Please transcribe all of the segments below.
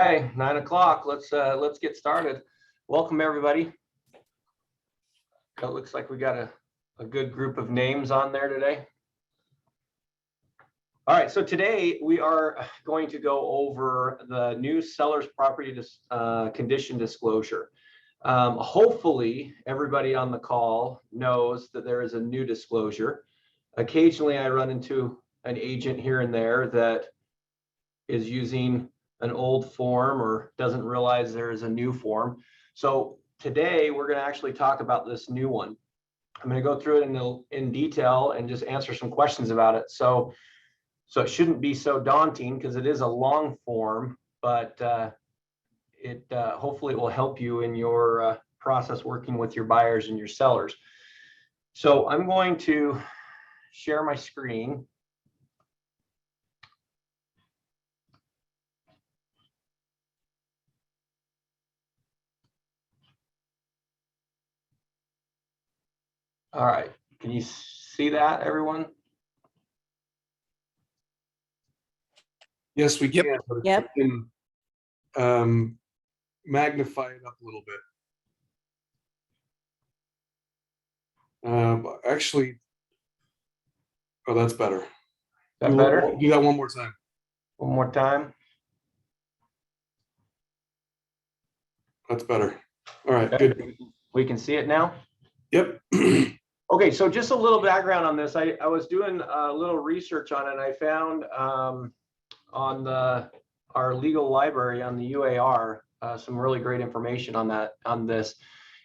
Hey, 9 o'clock. Let's get started. Welcome everybody. It looks like we got a good group of names on there today. All right, so today we are going to go over the new seller's property condition disclosure. Hopefully everybody on the call knows that there is a new disclosure. Occasionally I run into an agent here and there that is using an old form or doesn't realize there is a new form. So today we're going to actually talk about this new one. I'm going to go through it in detail and just answer some questions about it. So it shouldn't be so daunting because it is a long form, but hopefully it will help you in your process working with your buyers and your sellers. So I'm going to share my screen. All right, can you see that, everyone? Yes, we can. Yep. We can magnify it up a little bit. Actually, oh, that's better. That better? Do that one more time. One more time. That's better. All right, good. We can see it now? Yep. Okay, so just a little background on this. I was doing a little research on it, and I found on our legal library on the UAR some really great information on this.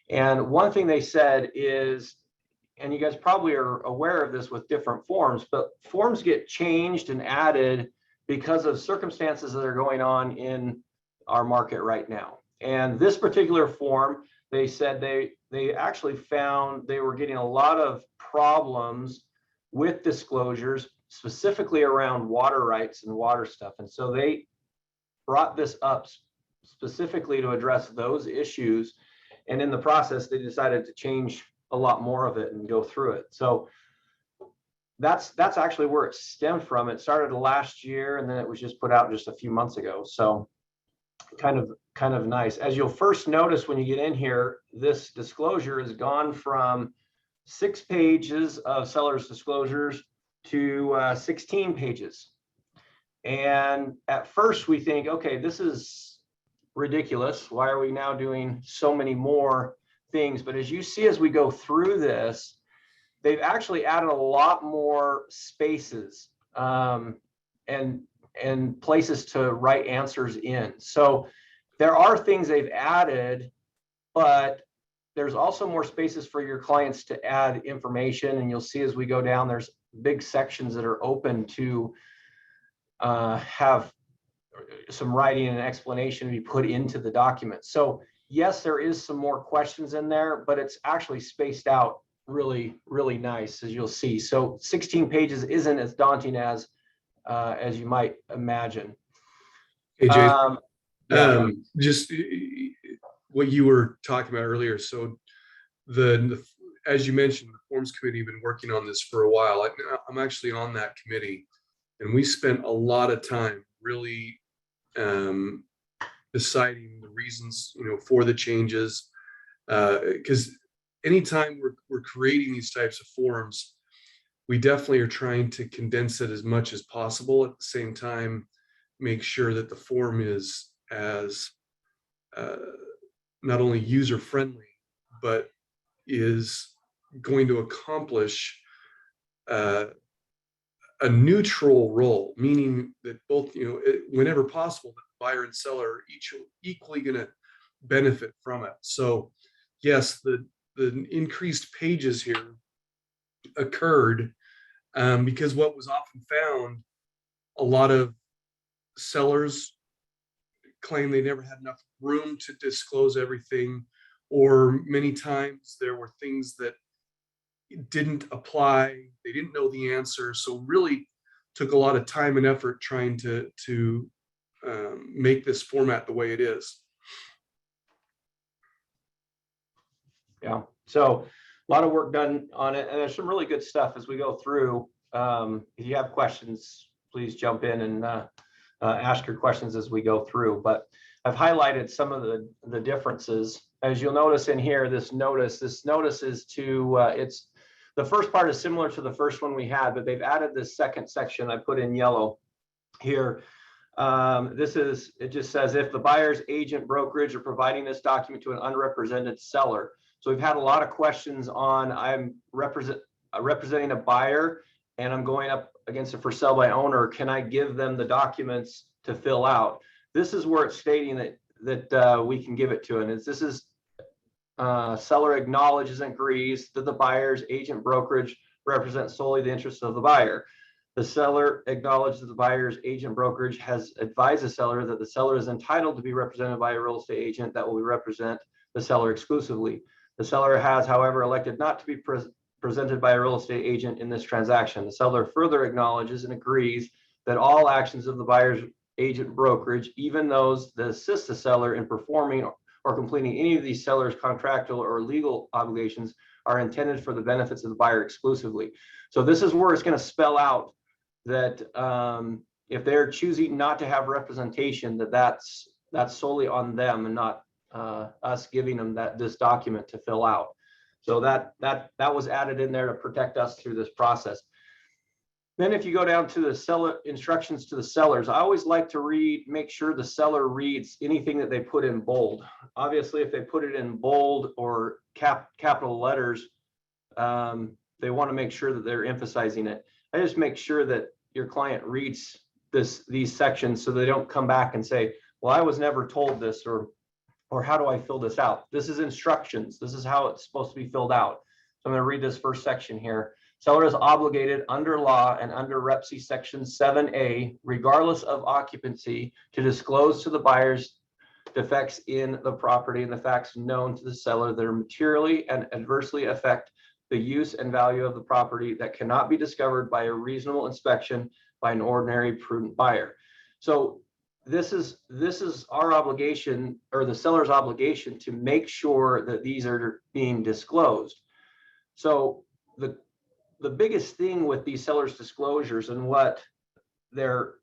And one thing they said is, and you guys probably are aware of this with different forms, but forms get changed and added because of circumstances that are going on in our market right now. And this particular form, they said they actually found they were getting a lot of problems with disclosures, specifically around water rights and water stuff. And so they brought this up specifically to address those issues. And in the process, they decided to change a lot more of it and go through it. So that's actually where it stemmed from. It started last year, and then it was just put out just a few months ago. So kind of nice. As you'll first notice when you get in here, this disclosure has gone from 6 pages of seller's disclosures to 16 pages. And at first we think, okay, this is ridiculous. Why are we now doing so many more things? But as you see, as we go through this, they've actually added a lot more spaces and places to write answers in. So there are things they've added, but there's also more spaces for your clients to add information. And you'll see as we go down, there's big sections that are open to have some writing and explanation to be put into the document. So yes, there is some more questions in there, but it's actually spaced out really, really nice, as you'll see. So 16 pages isn't as daunting as you might imagine. Hey, Jason, just what you were talking about earlier. So as you mentioned, the forms committee have been working on this for a while. I'm actually on that committee, and we spent a lot of time really deciding the reasons, for the changes. Because anytime we're creating these types of forms, we definitely are trying to condense it as much as possible. At the same time, make sure that the form is as not only user-friendly, but is going to accomplish a neutral role, meaning that both, whenever possible, the buyer and seller are each equally going to benefit from it. So yes, the increased pages here occurred because what was often found, a lot of sellers claim they never had enough room to disclose everything, or many times there were things that didn't apply, they didn't know the answer, so really took a lot of time and effort trying to make this format the way it is. Yeah, so a lot of work done on it, and there's some really good stuff as we go through. If you have questions, please jump in and ask your questions as we go through. But I've highlighted some of the differences. As you'll notice in here, this notice is to, it's, the first part is similar to the first one we had, but they've added this second section I put in yellow here. It just says if the buyer's agent, brokerage are providing this document to an unrepresented seller. So we've had a lot of questions on, I'm representing a buyer and I'm going up against a for sale by owner. Can I give them the documents to fill out? This is where it's stating that we can give it to, and this is seller acknowledges and agrees that the buyer's agent, brokerage represents solely the interests of the buyer. The seller acknowledges that the buyer's agent, brokerage has advised the seller that the seller is entitled to be represented by a real estate agent that will represent the seller exclusively. The seller has, however, elected not to be presented by a real estate agent in this transaction. The seller further acknowledges and agrees that all actions of the buyer's agent, brokerage, even those that assist the seller in performing or completing any of these seller's contractual or legal obligations, are intended for the benefits of the buyer exclusively. So this is where it's going to spell out that if they're choosing not to have representation, that's solely on them and not us giving them this document to fill out. So that was added in there to protect us through this process. Then if you go down to the seller instructions to the sellers, I always like to make sure the seller reads anything that they put in bold. Obviously, if they put it in bold or capital letters, they want to make sure that they're emphasizing it. I just make sure that your client reads these sections so they don't come back and say, well, I was never told this, or how do I fill this out? This is instructions. This is how it's supposed to be filled out. So I'm going to read this first section here. Seller is obligated under law and under REPC section 7A, regardless of occupancy, to disclose to the buyers defects in the property and the facts known to the seller that are materially and adversely affect the use and value of the property that cannot be discovered by a reasonable inspection by an ordinary prudent buyer. So this is our obligation, or the seller's obligation, to make sure that these are being disclosed. So the biggest thing with these sellers disclosures and what they're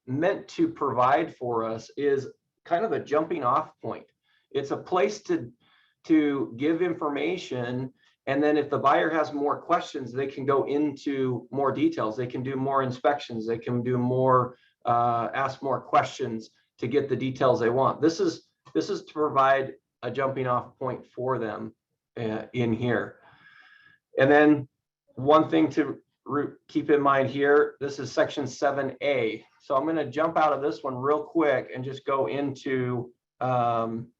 meant to provide for us is kind of a jumping off point. It's a place to give information, and then if the buyer has more questions, they can go into more details. They can do more inspections. They can do more, ask more questions to get the details they want. This is to provide a jumping off point for them in here. And then one thing to keep in mind here, this is section 7A. So I'm going to jump out of this one real quick and just go into, I'm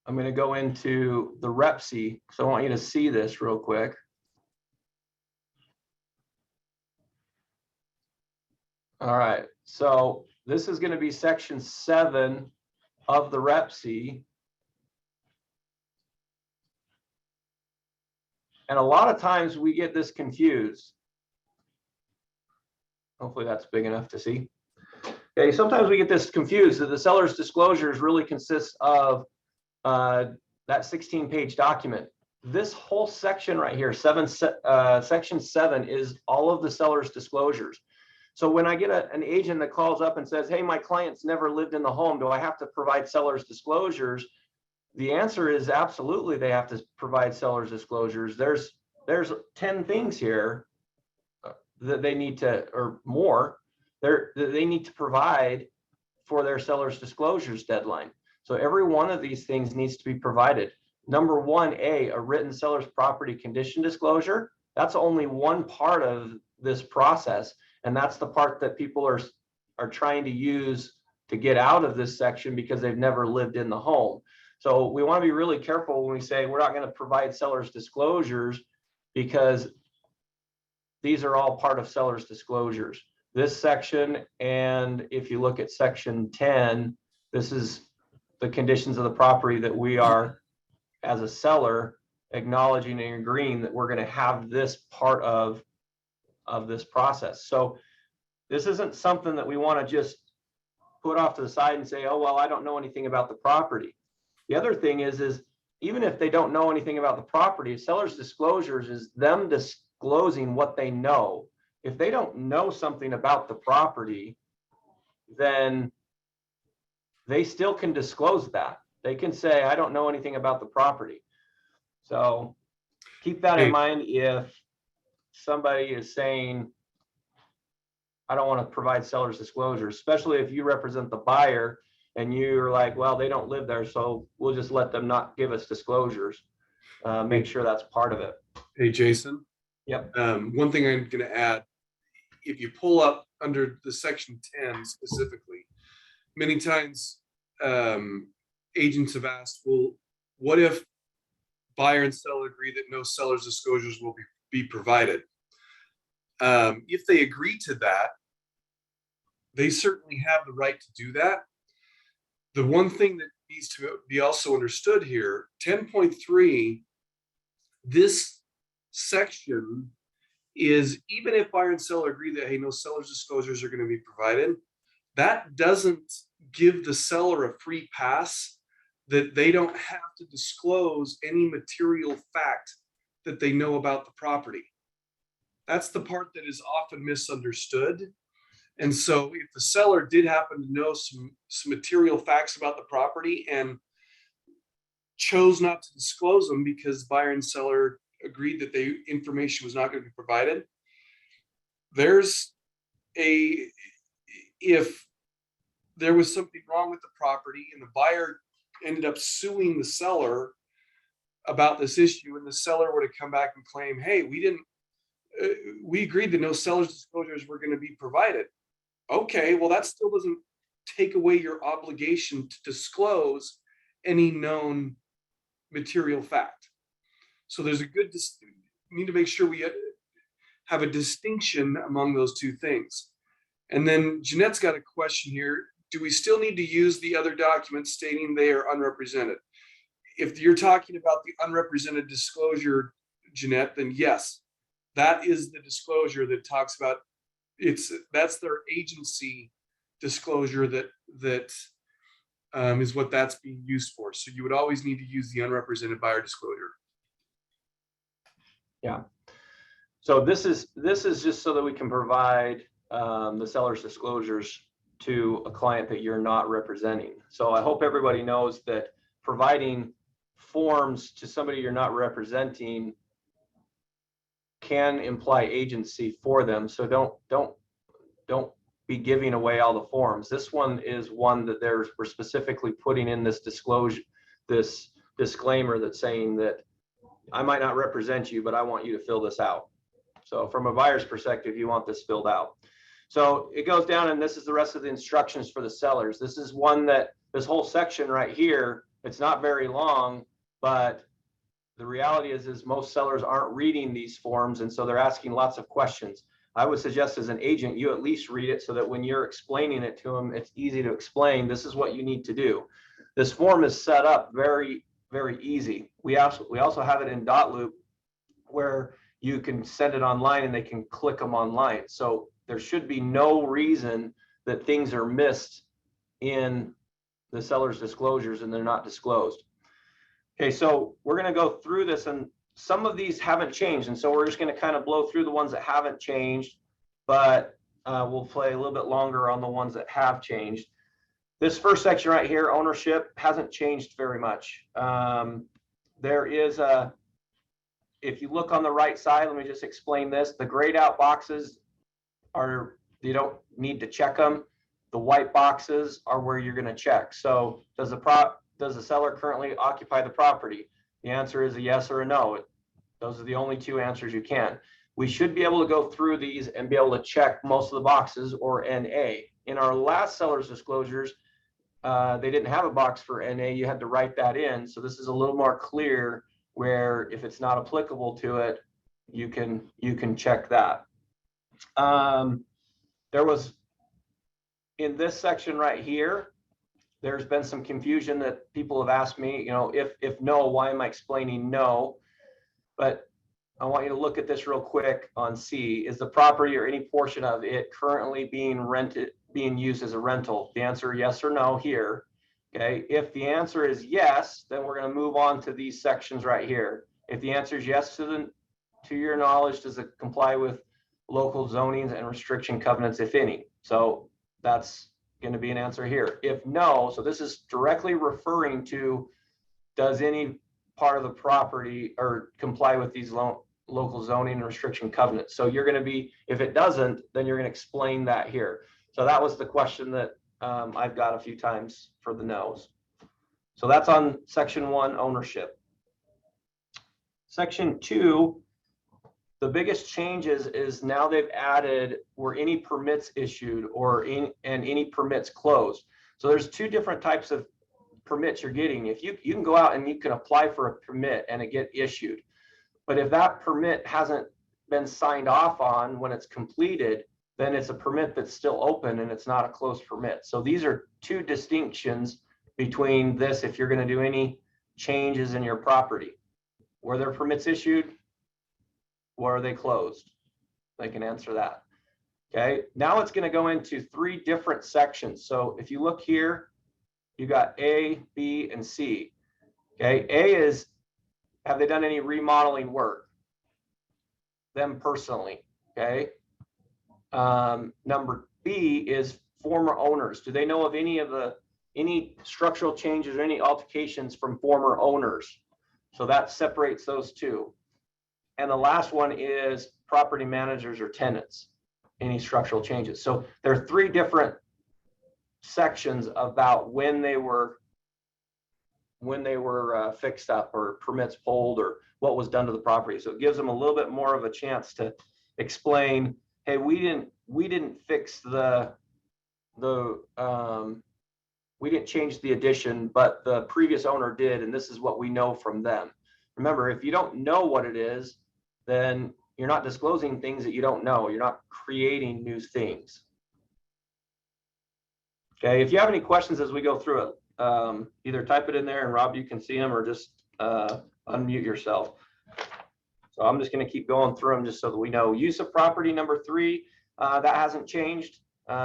going to go into the REPC. So I want you to see this real quick. All right. So this is going to be section 7 of the REPC. And a lot of times we get this confused. Hopefully that's big enough to see. Okay, sometimes we get this confused that the seller's disclosures really consists of that 16-page document. This whole section right here, section 7, is all of the seller's disclosures. So when I get an agent that calls up and says, hey, my client's never lived in the home, do I have to provide seller's disclosures? The answer is absolutely they have to provide seller's disclosures. There's 10 things here that they need to, or more, that they need to provide for their seller's disclosures deadline. So every one of these things needs to be provided. Number 1A, a written seller's property condition disclosure. That's only one part of this process, and that's the part that people are trying to use to get out of this section because they've never lived in the home. So we want to be really careful when we say we're not going to provide seller's disclosures, because these are all part of seller's disclosures. This section, and if you look at section 10, this is the conditions of the property that we are, as a seller, acknowledging and agreeing that we're going to have this part of this process. So this isn't something that we want to just put off to the side and say, oh, well, I don't know anything about the property. The other thing is even if they don't know anything about the property, seller's disclosures is them disclosing what they know. if they don't know something about the property, then they still can disclose that. They can say, I don't know anything about the property. So keep that in Hey. mind if somebody is saying, I don't want to provide seller's disclosure, especially if you represent the buyer and you're like, well, they don't live there, so we'll just let them not give us disclosures. Make sure that's part of it. Hey, Jason. Yep. One thing I'm going to add, if you pull up under the section 10 specifically, many times agents have asked, well, what if buyer and seller agree that no seller's disclosures will be provided? If they agree to that, they certainly have the right to do that. The one thing that needs to be also understood here, 10.3, this section is even if buyer and seller agree that, hey, no seller's disclosures are going to be provided, that doesn't give the seller a free pass that they don't have to disclose any material fact that they know about the property. That's the part that is often misunderstood. And so if the seller did happen to know some material facts about the property and chose not to disclose them because buyer and seller agreed that the information was not going to be provided, if there was something wrong with the property and the buyer ended up suing the seller about this issue, and the seller were to come back and claim, hey, we agreed that no seller's disclosures were going to be provided. Okay, well, that still doesn't take away your obligation to disclose any known material fact. So there's we need to make sure we have a distinction among those two things. And then Jeanette's got a question here. Do we still need to use the other documents stating they are unrepresented? If you're talking about the unrepresented disclosure, Jeanette, then yes, that is the disclosure that talks about that's their agency disclosure that is what that's being used for. So you would always need to use the unrepresented buyer disclosure. Yeah. So this is just so that we can provide the seller's disclosures to a client that you're not representing. So I hope everybody knows that providing forms to somebody you're not representing can imply agency for them. So don't be giving away all the forms. This one is one that we're specifically putting in this disclosure, this disclaimer that's saying that I might not represent you, but I want you to fill this out. So from a buyer's perspective, you want this filled out. So it goes down, and this is the rest of the instructions for the sellers. This is one that this whole section right here, it's not very long, but the reality is most sellers aren't reading these forms, and so they're asking lots of questions. I would suggest as an agent, you at least read it so that when you're explaining it to them, it's easy to explain. This is what you need to do. This form is set up very, very easy. We also have it in dotloop where you can send it online and they can click them online. So there should be no reason that things are missed in the seller's disclosures and they're not disclosed. Okay, so we're going to go through this, and some of these haven't changed, and so we're just going to kind of blow through the ones that haven't changed, but we'll play a little bit longer on the ones that have changed. This first section right here, ownership, hasn't changed very much. There is if you look on the right side, let me just explain this. The grayed out boxes you don't need to check them. The white boxes are where you're going to check. So does the seller currently occupy the property? The answer is a yes or a no. Those are the only two answers you can. We should be able to go through these and be able to check most of the boxes, or NA. In our last seller's disclosures, they didn't have a box for NA. You had to write that in. So this is a little more clear, where if it's not applicable to it, you can check that. There was, in this section right here, there's been some confusion that people have asked me, if no, why am I explaining no? But I want you to look at this real quick on C. Is the property or any portion of it currently being used as a rental? The answer, yes or no here. Okay, if the answer is yes, then we're going to move on to these sections right here. If the answer is yes to your knowledge, does it comply with local zonings and restriction covenants, if any? So that's going to be an answer here. If no, so this is directly referring to, does any part of the property or comply with these local zoning and restriction covenants? So you're going to be, if it doesn't, then you're going to explain that here. So that was the question that I've got a few times for the no's. So that's on section 1, ownership. Section 2, the biggest changes is now they've added were any permits issued or any permits closed. So there's 2 different types of permits you're getting. If you can go out and you can apply for a permit and it get issued, but if that permit hasn't been signed off on when it's completed, then it's a permit that's still open and it's not a closed permit. So these are 2 distinctions between this. If you're going to do any changes in your property, were there permits issued? Or are they closed? They can answer that. Okay, now it's going to go into 3 different sections. So if you look here, you got A, B, and C. Okay, A is, have they done any remodeling work? Them personally. Okay. Number B is former owners. Do they know of any structural changes or any altercations from former owners? So that separates those 2. And the last one is property managers or tenants, any structural changes. So there are 3 different sections about when they were fixed up or permits pulled or what was done to the property. So it gives them a little bit more of a chance to explain, hey, we didn't fix we didn't change the addition, but the previous owner did, and this is what we know from them. Remember, if you don't know what it is, then you're not disclosing things that you don't know. You're not creating new things. Okay, if you have any questions as we go through it, either type it in there and Rob, you can see them, or just unmute yourself. So I'm just going to keep going through them just so that we know. Use of property, number 3, that hasn't changed.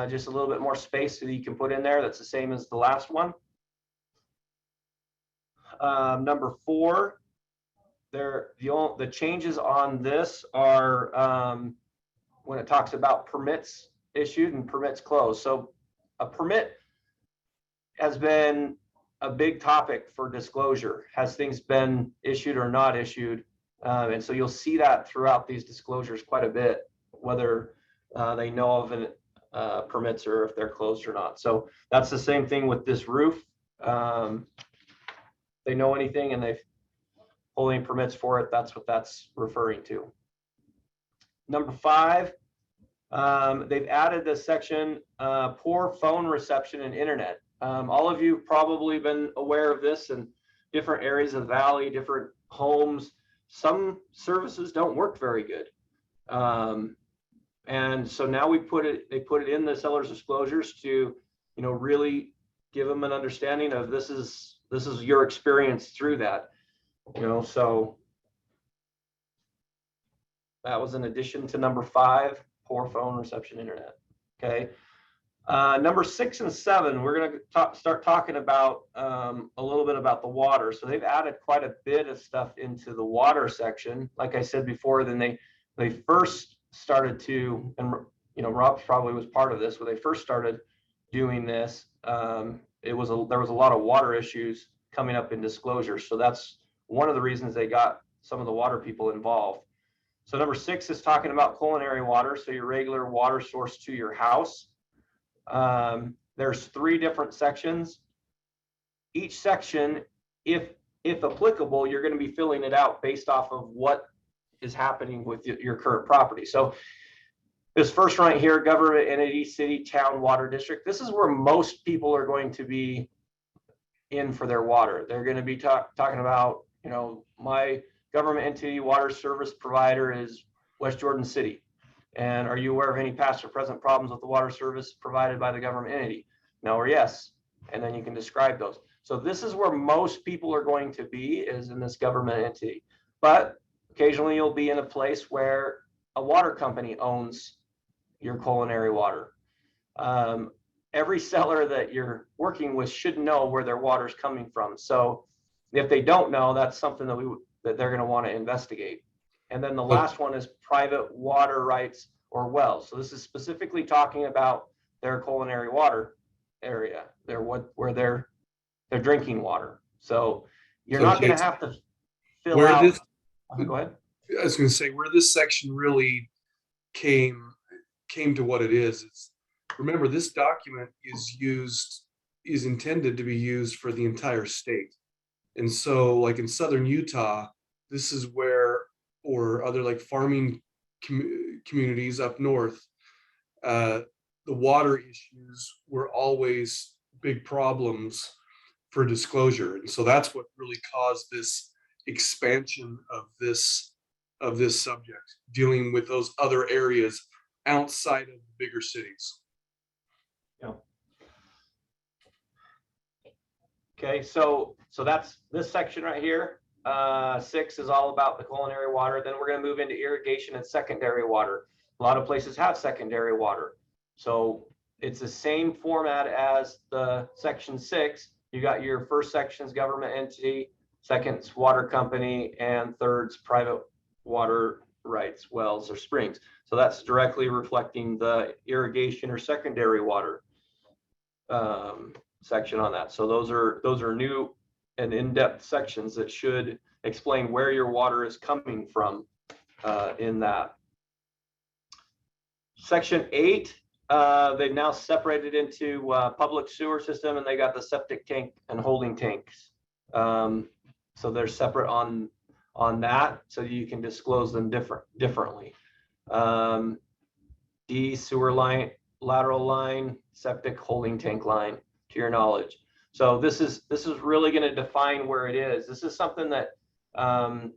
Just a little bit more space that you can put in there. That's the same as the last one. Number 4, the changes on this are when it talks about permits issued and permits closed. So a permit has been a big topic for disclosure. Has things been issued or not issued? And so you'll see that throughout these disclosures quite a bit, whether they know of an permits or if they're closed or not. So that's the same thing with this roof. They know anything and they've pulled any permits for it. That's what that's referring to. Number 5, they've added this section, poor phone reception and internet. All of you have probably been aware of this in different areas of the valley, different homes. Some services don't work very good. And so now they put it in the seller's disclosures to, really give them an understanding of this is your experience through that, so that was in addition to number 5, poor phone reception internet. Okay. Number 6 and 7, we're going to start talking about a little bit about the water. So they've added quite a bit of stuff into the water section. Like I said before, then they first started to, and Rob probably was part of this, when they first started doing this, there was a lot of water issues coming up in disclosure. So that's one of the reasons they got some of the water people involved. So number 6 is talking about culinary water, so your regular water source to your house. There's 3 different sections. Each section, if applicable, you're going to be filling it out based off of what is happening with your current property. So this first right here, government entity, city, town, water district, this is where most people are going to be in for their water. They're going to be talking about, my government entity water service provider is West Jordan City. And are you aware of any past or present problems with the water service provided by the government entity? No or yes. And then you can describe those. So this is where most people are going to be, is in this government entity. But occasionally you'll be in a place where a water company owns your culinary water. Every seller that you're working with should know where their water is coming from. So if they don't know, that's something that they're going to want to investigate. And then the last one is private water rights or wells. So this is specifically talking about their culinary water area, where they're drinking water. So you're So not going to Jason, have to fill where out. this, Go ahead. I was going to say, where this section really came to what it is. It's, remember, this document is intended to be used for the entire state. And so, like in southern Utah, this is where, or other like farming communities up north, the water issues were always big problems for disclosure. And so that's what really caused this expansion of this subject, dealing with those other areas outside of the bigger cities. Yeah. Okay, so that's this section right here. 6 is all about the culinary water. Then we're going to move into irrigation and secondary water. A lot of places have secondary water. So it's the same format as the section 6. You got your first section's government entity, second's water company, and third's private water rights, wells or springs. So that's directly reflecting the irrigation or secondary water section on that. So those are new and in-depth sections that should explain where your water is coming from in that. Section 8, they've now separated into public sewer system, and they got the septic tank and holding tanks. So they're separate on that, so you can disclose them differently. D, sewer line, lateral line, septic, holding tank line, to your knowledge. So this is really going to define where it is. This is something that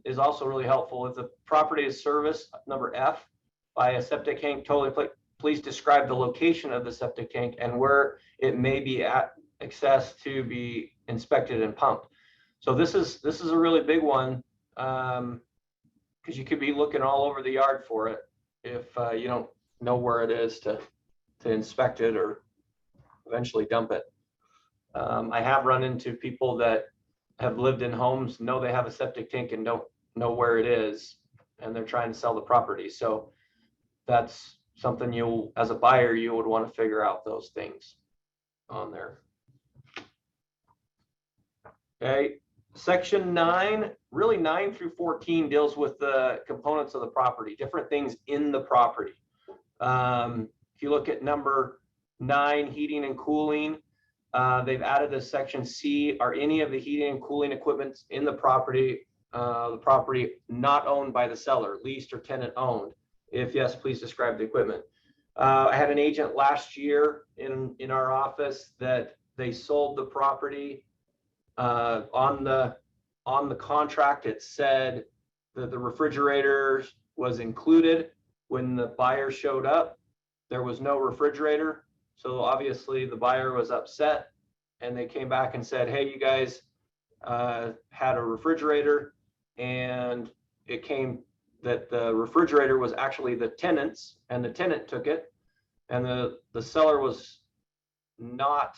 is also really helpful. If the property is serviced, number F, by a septic tank, please describe the location of the septic tank and where it may be at access to be inspected and pumped. So this is a really big one, because you could be looking all over the yard for it if you don't know where it is to inspect it or eventually dump it. I have run into people that have lived in homes, know they have a septic tank and don't know where it is, and they're trying to sell the property. So that's something as a buyer, you would want to figure out those things on there. Okay, section 9, really 9 through 14 deals with the components of the property, different things in the property. If you look at number 9, heating and cooling, they've added a section C, are any of the heating and cooling equipment in the property not owned by the seller, leased or tenant owned? If yes, please describe the equipment. I had an agent last year in our office that they sold the property. On the contract, it said that the refrigerator was included. When the buyer showed up, there was no refrigerator. So obviously the buyer was upset, and they came back and said, hey, you guys had a refrigerator, and it came that the refrigerator was actually the tenant's, and the tenant took it, and the seller was not,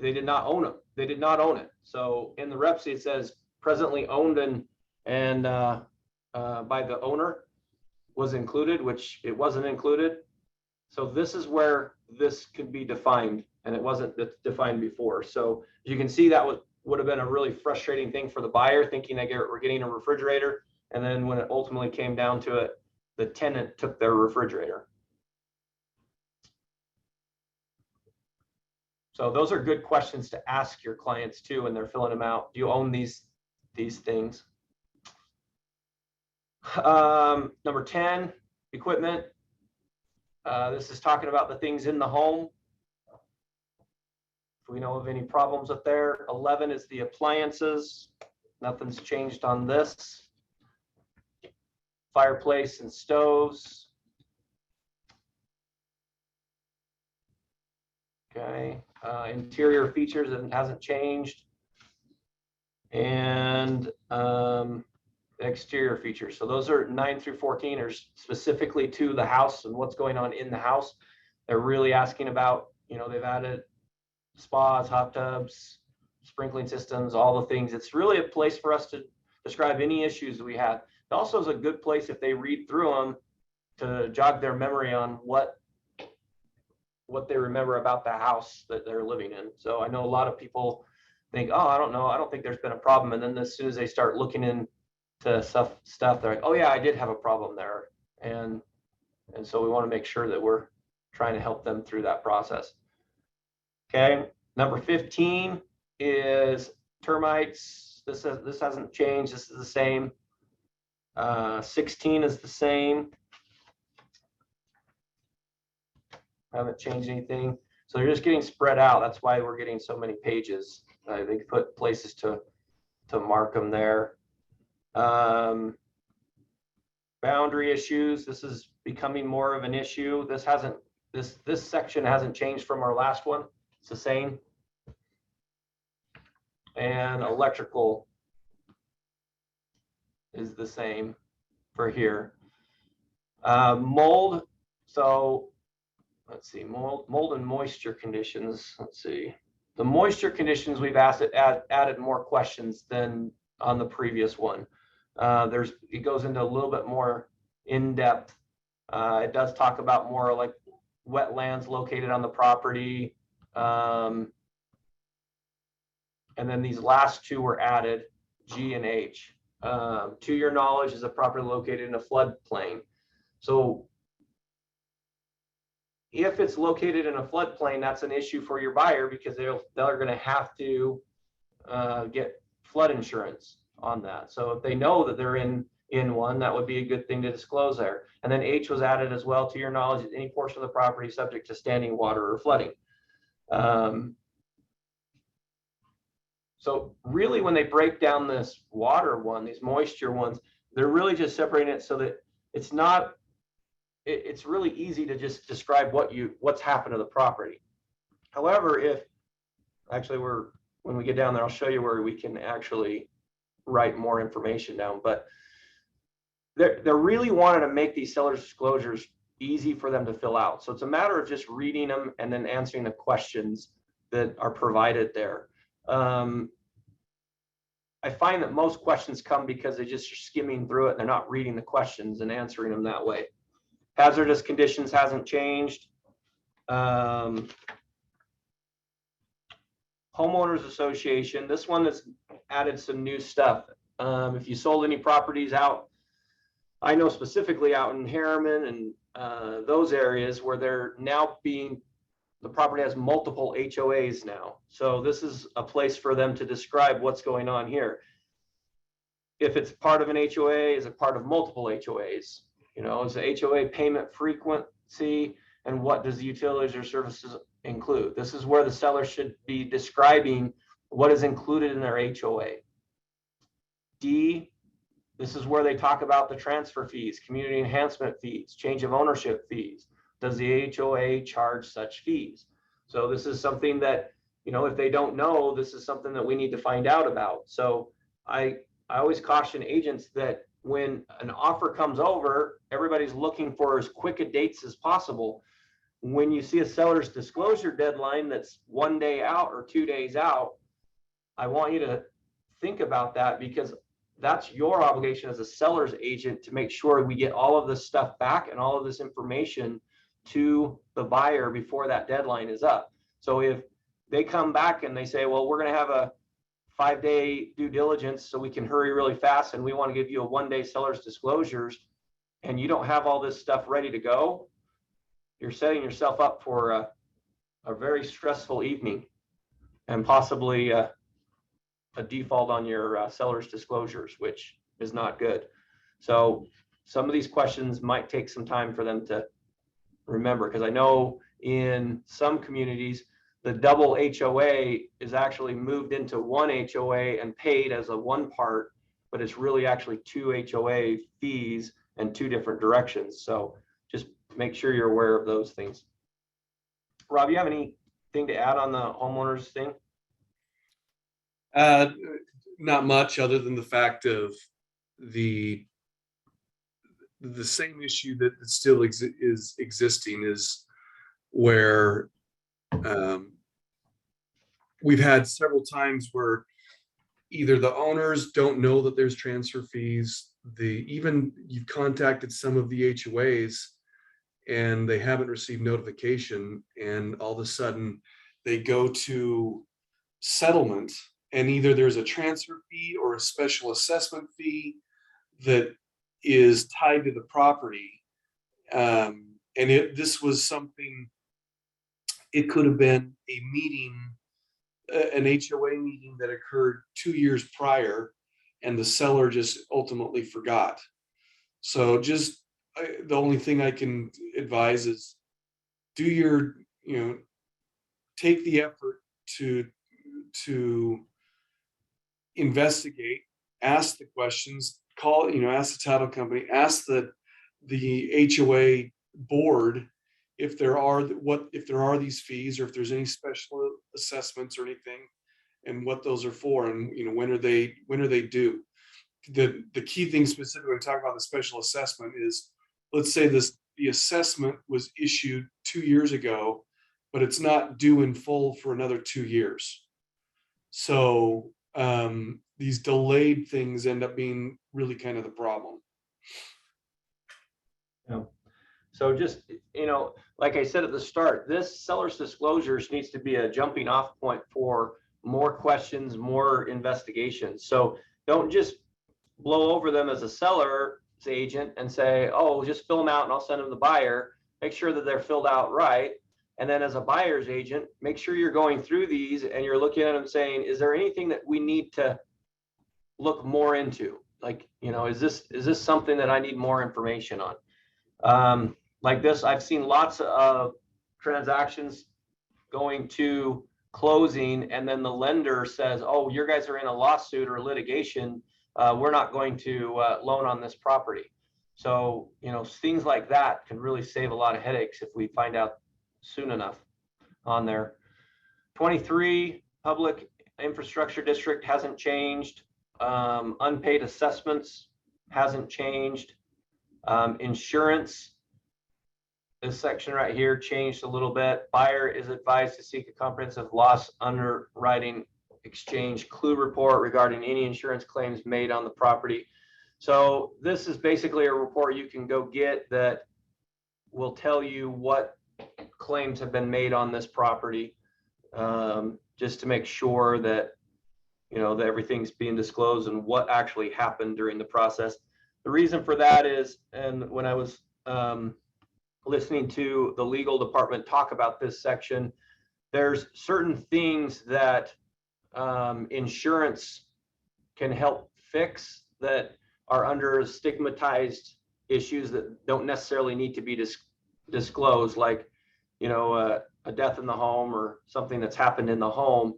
they did not own it. They did not own it. So in the rep sheet, it says presently owned and by the owner was included, which it wasn't included. So this is where this could be defined, and it wasn't defined before. So you can see that would have been a really frustrating thing for the buyer, thinking that we're getting a refrigerator. And then when it ultimately came down to it, the tenant took their refrigerator. So those are good questions to ask your clients too when they're filling them out. Do you own these things? Number 10, equipment. This is talking about the things in the home. If we know of any problems up there. 11 is the appliances. Nothing's changed on this. Fireplace and stoves. Okay, interior features, it hasn't changed. And exterior features. So those are 9 through 14 are specifically to the house and what's going on in the house. They're really asking about, they've added spas, hot tubs, sprinkling systems, all the things. It's really a place for us to describe any issues we have. It also is a good place if they read through them to jog their memory on what they remember about the house that they're living in. So I know a lot of people think, oh, I don't know, I don't think there's been a problem. And then as soon as they start looking into stuff, they're like, oh yeah, I did have a problem there. And so we want to make sure that we're trying to help them through that process. Okay, number 15 is termites. This hasn't changed. This is the same. 16 is the same. Haven't changed anything. So they're just getting spread out. That's why we're getting so many pages. They put places to mark them there. Boundary issues. This is becoming more of an issue. This section hasn't changed from our last one. It's the same. And electrical is the same for here. Mold. So let's see, mold and moisture conditions. Let's see. The moisture conditions, we've added more questions than on the previous one. It goes into a little bit more in depth. It does talk about more like wetlands located on the property. And then these last two were added, G and H. To your knowledge, is a property located in a floodplain. So if it's located in a floodplain, that's an issue for your buyer because they're going to have to get flood insurance on that. So if they know that they're in one, that would be a good thing to disclose there. And then H was added as well. To your knowledge, any portion of the property subject to standing water or flooding. So really, when they break down this water one, these moisture ones, they're really just separating it so that it's not. It's really easy to just describe what's happened to the property. However, when we get down there, I'll show you where we can actually write more information down. But they're really wanting to make these seller's disclosures easy for them to fill out. So it's a matter of just reading them and then answering the questions that are provided there. I find that most questions come because they just are skimming through it and they're not reading the questions and answering them that way. Hazardous conditions hasn't changed. Homeowners Association, this one has added some new stuff. If you sold any properties out, I know specifically out in Harriman and those areas where they're now the property has multiple HOAs now. So this is a place for them to describe what's going on here. If it's part of an HOA, is it part of multiple HOAs? You know, is the HOA payment frequency, and what does the utilities or services include? This is where the seller should be describing what is included in their HOA. D, this is where they talk about the transfer fees, community enhancement fees, change of ownership fees. Does the HOA charge such fees? So this is something that, you know, if they don't know, this is something that we need to find out about. So I always caution agents that when an offer comes over, everybody's looking for as quick a dates as possible. When you see a seller's disclosure deadline that's 1 day out or 2 days out, I want you to think about that, because that's your obligation as a seller's agent to make sure we get all of this stuff back and all of this information to the buyer before that deadline is up. So if they come back and they say, well, we're going to have a 5-day due diligence so we can hurry really fast, and we want to give you a 1-day seller's disclosures, and you don't have all this stuff ready to go, you're setting yourself up for a very stressful evening and possibly a default on your seller's disclosures, which is not good. So some of these questions might take some time for them to remember, because I know in some communities, the double HOA is actually moved into one HOA and paid as a one part, but it's really actually 2 HOA fees and 2 different directions. So just make sure you're aware of those things. Rob, you have anything to add on the homeowners thing? Not much, other than the fact of the same issue that still is existing, is where we've had several times where either the owners don't know that there's transfer fees, even you've contacted some of the HOAs and they haven't received notification, and all of a sudden they go to settlement, and either there's a transfer fee or a special assessment fee that is tied to the property. And this was something, it could have been a meeting, an HOA meeting that occurred 2 years prior, and the seller just ultimately forgot. So just the only thing I can advise is do your, take the effort to investigate, ask the questions, call, ask the title company, ask the HOA board if there are these fees, or if there's any special assessments or anything, and what those are for, and when are they due. The key thing specifically when talking about the special assessment is, let's say the assessment was issued 2 years ago, but it's not due in full for another 2 years. So these delayed things end up being really kind of the problem. Yeah. So just, like I said at the start, this seller's disclosures needs to be a jumping off point for more questions, more investigations. So don't just blow over them as a seller's agent and say, oh, just fill them out and I'll send them to the buyer. Make sure that they're filled out right. And then as a buyer's agent, make sure you're going through these and you're looking at them saying, is there anything that we need to look more into? Like, is this something that I need more information on? Like this, I've seen lots of transactions going to closing, and then the lender says, oh, you guys are in a lawsuit or litigation. We're not going to loan on this property. So, things like that can really save a lot of headaches if we find out soon enough on there. 23, public infrastructure district hasn't changed. Unpaid assessments hasn't changed. Insurance, this section right here changed a little bit. Buyer is advised to seek a comprehensive loss underwriting exchange clue report regarding any insurance claims made on the property. So this is basically a report you can go get that will tell you what claims have been made on this property, just to make sure that that everything's being disclosed and what actually happened during the process. The reason for that is, and when I was listening to the legal department talk about this section, there's certain things that insurance can help fix that are under stigmatized issues that don't necessarily need to be disclosed, like a death in the home or something that's happened in the home.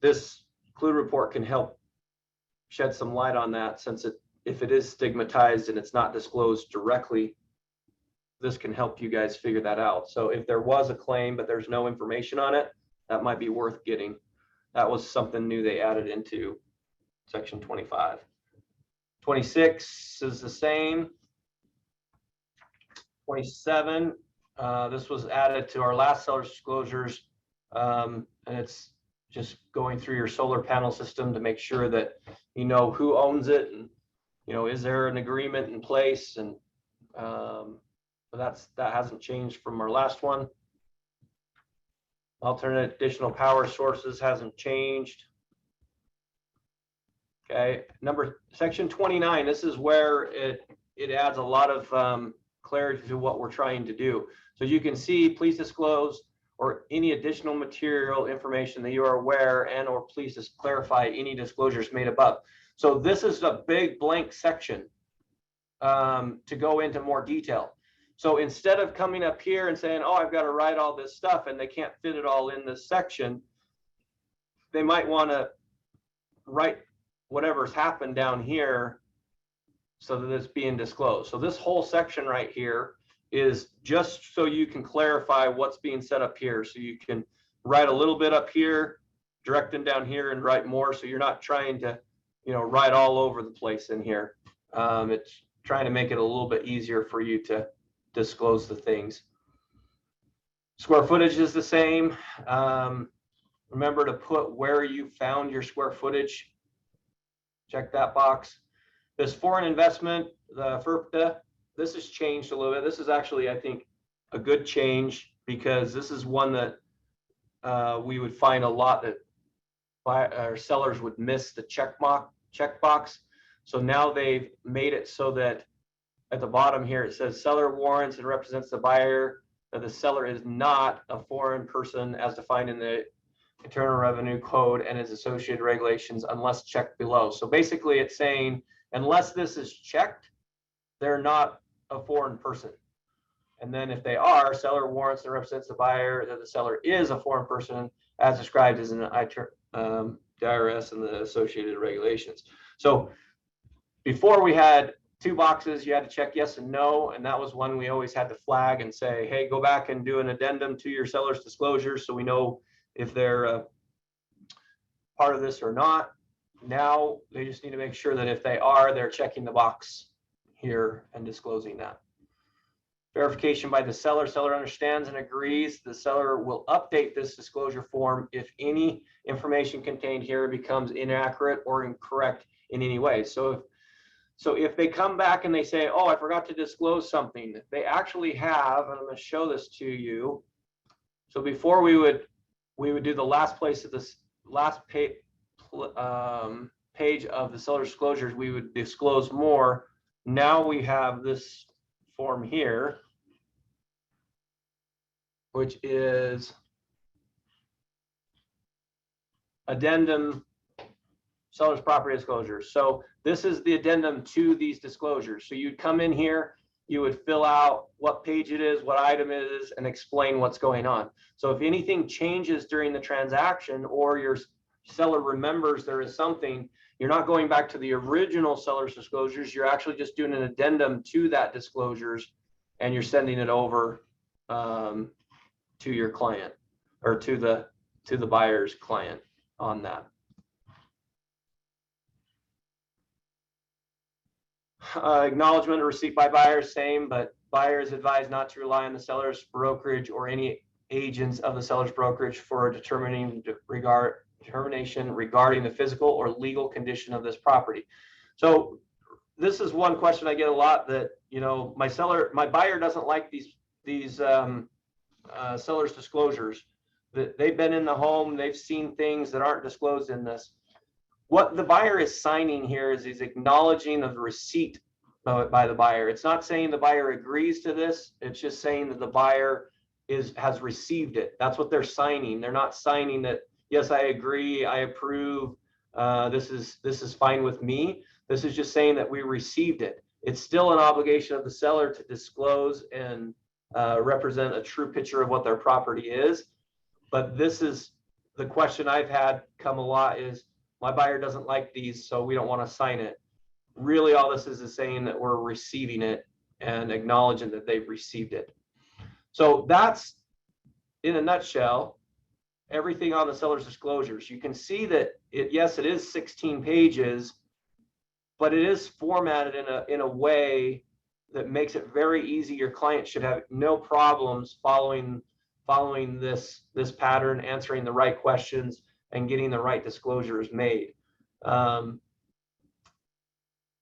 This clue report can help shed some light on that, since if it is stigmatized and it's not disclosed directly, this can help you guys figure that out. So if there was a claim but there's no information on it, that might be worth getting. That was something new they added into section 25. 26 is the same. 27, this was added to our last seller's disclosures, and it's just going through your solar panel system to make sure that who owns it, and is there an agreement in place, and that hasn't changed from our last one. Alternate additional power sources hasn't changed. Okay, section 29, this is where it adds a lot of clarity to what we're trying to do. So you can see, please disclose or any additional material information that you are aware, and or please just clarify any disclosures made above. So this is a big blank section to go into more detail. So instead of coming up here and saying, oh, I've got to write all this stuff and they can't fit it all in this section, they might want to write whatever's happened down here so that it's being disclosed. So this whole section right here is just so you can clarify what's being set up here. So you can write a little bit up here, direct them down here, and write more. So you're not trying to, write all over the place in here. It's trying to make it a little bit easier for you to disclose the things. Square footage is the same. Remember to put where you found your square footage. Check that box. This foreign investment, the FERPTA, this has changed a little bit. This is actually, I think, a good change, because this is one that we would find a lot that our sellers would miss the checkbox. So now they've made it so that at the bottom here it says seller warrants and represents the buyer that the seller is not a foreign person as defined in the Internal Revenue Code and its associated regulations unless checked below. So basically it's saying unless this is checked, they're not a foreign person. And then if they are, seller warrants and represents the buyer that the seller is a foreign person as described as in the IRS and the associated regulations. So before we had 2 boxes, you had to check yes and no, and that was one we always had to flag and say, hey, go back and do an addendum to your seller's disclosures so we know if they're part of this or not. Now they just need to make sure that if they are, they're checking the box here and disclosing that. Verification by the seller. Seller understands and agrees. The seller will update this disclosure form if any information contained here becomes inaccurate or incorrect in any way. So if they come back and they say, oh, I forgot to disclose something, they actually have, and I'm going to show this to you. So before we would do the last place of this last page of the seller disclosures, we would disclose more. Now we have this form here, which is addendum seller's property disclosures. So this is the addendum to these disclosures. So you'd come in here, you would fill out what page it is, what item it is, and explain what's going on. So if anything changes during the transaction or your seller remembers there is something, you're not going back to the original seller's disclosures. You're actually just doing an addendum to that disclosures, and you're sending it over to your client or to the buyer's client on that. Acknowledgement of receipt by buyer, same, but buyer is advised not to rely on the seller's brokerage or any agents of the seller's brokerage for a determination regarding the physical or legal condition of this property. So this is one question I get a lot, that, you know, my buyer doesn't like these seller's disclosures. That they've been in the home, they've seen things that aren't disclosed in this. What the buyer is signing here is he's acknowledging of the receipt by the buyer. It's not saying the buyer agrees to this. It's just saying that the buyer has received it. That's what they're signing. They're not signing that, yes, I agree, I approve, this is fine with me. This is just saying that we received it. It's still an obligation of the seller to disclose and represent a true picture of what their property is. But this is the question I've had come a lot is, my buyer doesn't like these, so we don't want to sign it. Really, all this is saying that we're receiving it and acknowledging that they've received it. So that's, in a nutshell, everything on the seller's disclosures. You can see that yes, it is 16 pages, but it is formatted in a way that makes it very easy. Your client should have no problems following this pattern, answering the right questions, and getting the right disclosures made.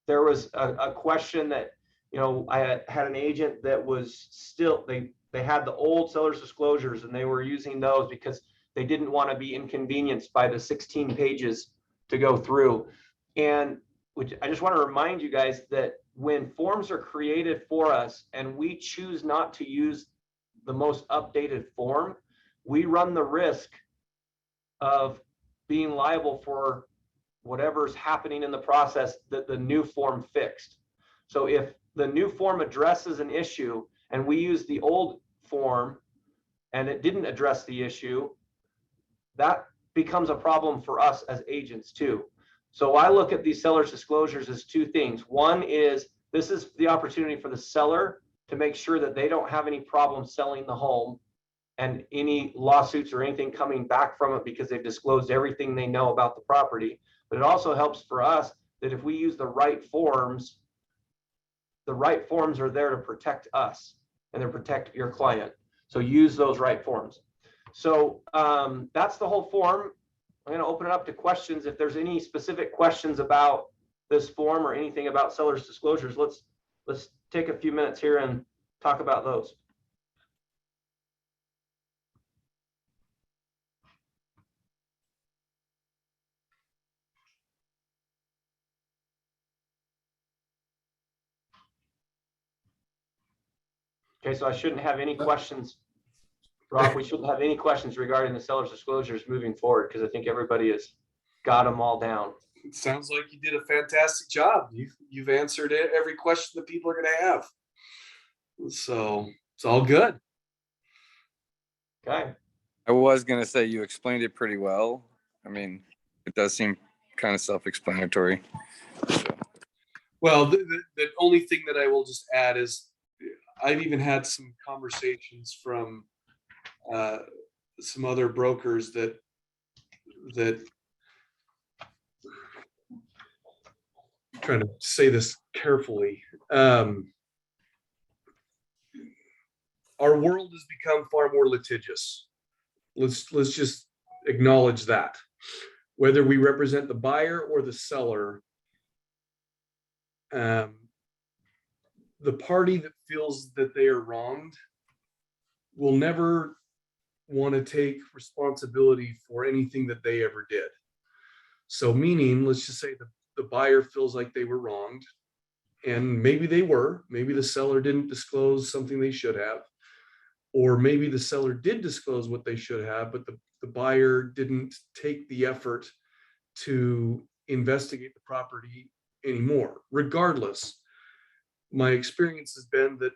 There was a question that, you know, I had an agent that was still, they had the old seller's disclosures and they were using those because they didn't want to be inconvenienced by the 16 pages to go through. And which I just want to remind you guys that when forms are created for us and we choose not to use the most updated form, we run the risk of being liable for whatever's happening in the process that the new form fixed. So if the new form addresses an issue and we use the old form and it didn't address the issue, that becomes a problem for us as agents too. So I look at these seller's disclosures as 2 things. One is, this is the opportunity for the seller to make sure that they don't have any problem selling the home and any lawsuits or anything coming back from it because they've disclosed everything they know about the property. But it also helps for us that if we use the right forms are there to protect us and to protect your client. So use those right forms. So that's the whole form. I'm going to open it up to questions. If there's any specific questions about this form or anything about seller's disclosures, let's take a few minutes here and talk about those. Okay, so I shouldn't have any questions. Rob, we shouldn't have any questions regarding the seller's disclosures moving forward because I think everybody has got them all down. It sounds like you did a fantastic job. You've answered every question that people are going to have. So it's all good. Okay. I was going to say you explained it pretty well. I mean, it does seem kind of self-explanatory. Well, the only thing that I will just add is I've even had some conversations from some other brokers that I'm trying to say this carefully. Our world has become far more litigious. Let's just acknowledge that. Whether we represent the buyer or the seller, the party that feels that they are wronged will never want to take responsibility for anything that they ever did. So meaning, let's just say the buyer feels like they were wronged, and maybe they were, maybe the seller didn't disclose something they should have, or maybe the seller did disclose what they should have, but the buyer didn't take the effort to investigate the property anymore. Regardless, my experience has been that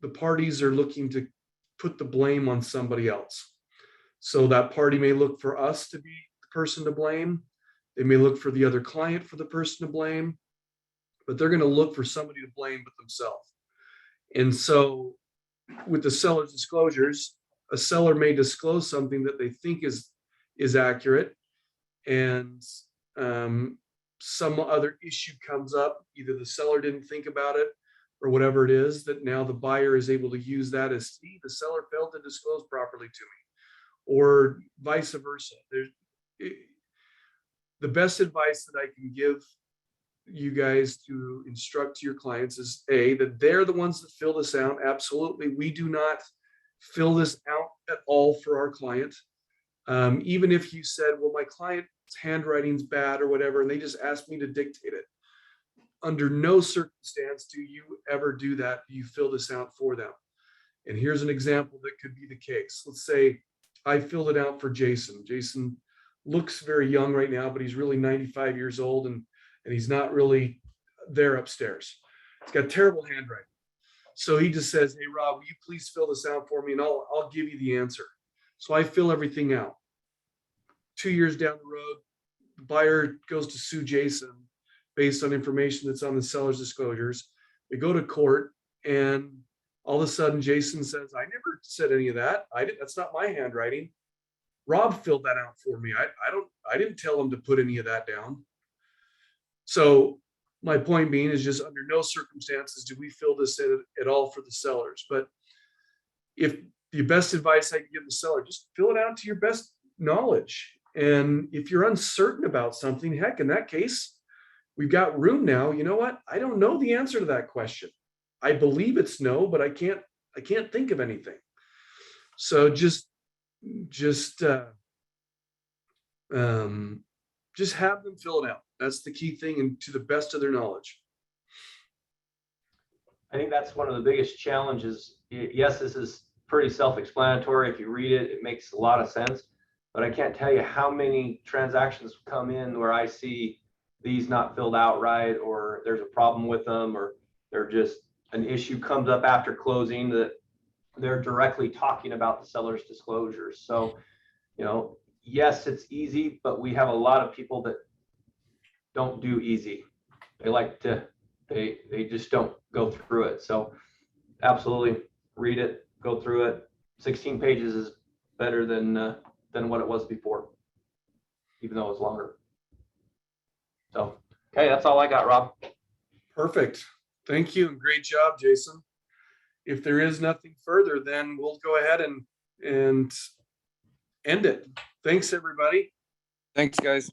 the parties are looking to put the blame on somebody else. So that party may look for us to be the person to blame. They may look for the other client for the person to blame, but they're going to look for somebody to blame but themselves. And so with the seller's disclosures, a seller may disclose something that they think is accurate, and some other issue comes up. Either the seller didn't think about it or whatever it is, that now the buyer is able to use that as, see, the seller failed to disclose properly to me, or vice versa. The best advice that I can give you guys to instruct your clients is that they're the ones that fill this out. Absolutely. We do not fill this out at all for our client. Even if you said, well, my client's handwriting's bad or whatever, and they just asked me to dictate it. Under no circumstance do you ever do that. You fill this out for them. And here's an example that could be the case. Let's say I filled it out for Jason. Jason looks very young right now, but he's really 95 years old, and he's not really there upstairs. He's got terrible handwriting. So he just says, hey, Rob, will you please fill this out for me, and I'll give you the answer. So I fill everything out. 2 years down the road, the buyer goes to sue Jason based on information that's on the seller's disclosures. They go to court, and all of a sudden Jason says, I never said any of that. That's not my handwriting. Rob filled that out for me. I didn't tell him to put any of that down. So my point being is just under no circumstances do we fill this in at all for the sellers. But if the best advice I can give the seller, just fill it out to your best knowledge. And if you're uncertain about something, heck, in that case, we've got room now. You know what? I don't know the answer to that question. I believe it's no, but I can't think of anything. So just have them fill it out. That's the key thing, and to the best of their knowledge. I think that's one of the biggest challenges. Yes, this is pretty self-explanatory. If you read it, it makes a lot of sense. But I can't tell you how many transactions come in where I see these not filled out right, or there's a problem with them, or they're just an issue comes up after closing that they're directly talking about the seller's disclosures. So, yes, it's easy, but we have a lot of people that don't do easy. They just don't go through it. So absolutely read it, go through it. 16 pages is better than what it was before, even though it was longer. So, okay, that's all I got, Rob. Perfect. Thank you. And great job, Jason. If there is nothing further, then we'll go ahead and end it. Thanks, everybody. Thanks, guys.